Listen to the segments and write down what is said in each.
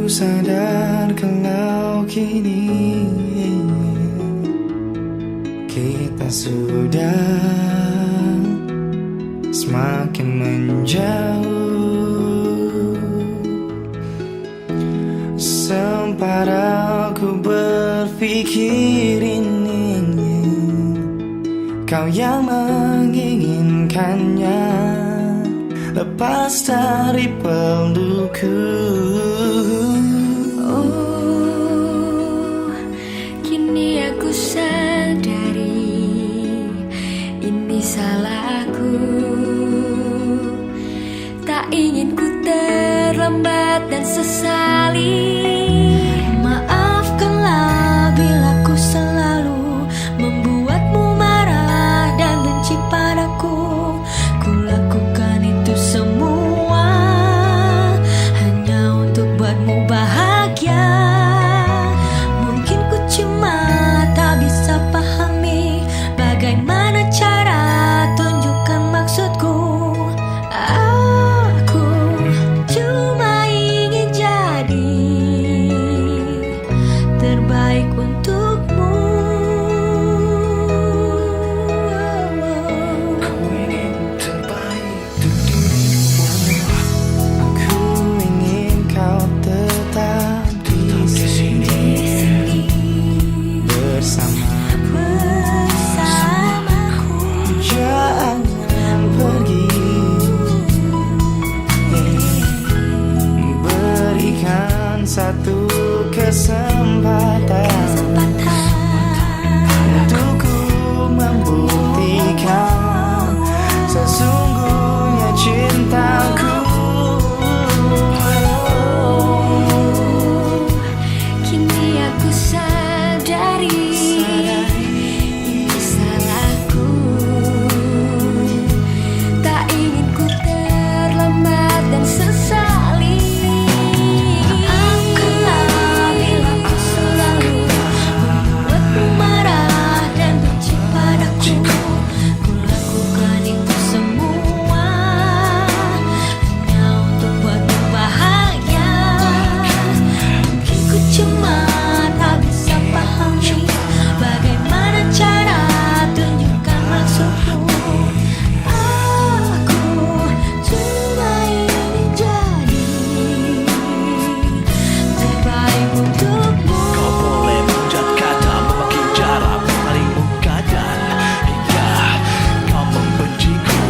sadar kalau kini kita sudah semakin menjauh. Sempat aku berpikir ini kau yang menginginkannya, lepas dari pelukku. Oh, kini aku sadari ini salahku. Tak ingin ku terlambat dan sesali. Maafkanlah bila ku selalu membuatmu marah dan benci padaku. Ku lakukan itu semua hanya untuk buatmu bahagia. Mungkin ku cuma tak bisa pahami bagaimana cara tunjukkan maksudku. Aku cuma ingin jadi terbaik untukmu. Aku ingin terbaik untuk dirimu. Aku ingin kau tetap di sini bersamaku. Jangan pergi. Berikan satu kesempatan untukku membuktikan sesungguhnya cintaku. Kini aku sadari ini salahku. Tak ingin ku terlambat dan sesali. Maafkanlah bila ku selalu membuatmu marah dan benci padaku. Ku lakukan itu semua hanya untuk buatmu bahagia. Mungkin ku cuma tak bisa pahami bagaimana cara tunjukkan maksudku. Aku cuma ingin jadi terbaik untukmu. Kau boleh menjat kata, memakai cara, memalingmu keadaan hingga kau membenciku.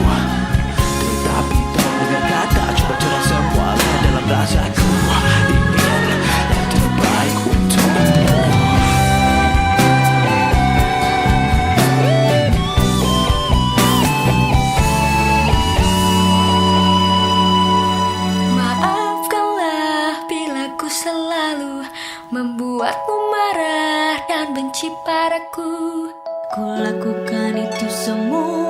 Tetapi tolong dengan kata, coba curah semua dalam rasaku. Ingin yang terbaik untukmu. Maafkanlah bila ku selalu membuatmu marah dan benci padaku. Ku lakukan itu semua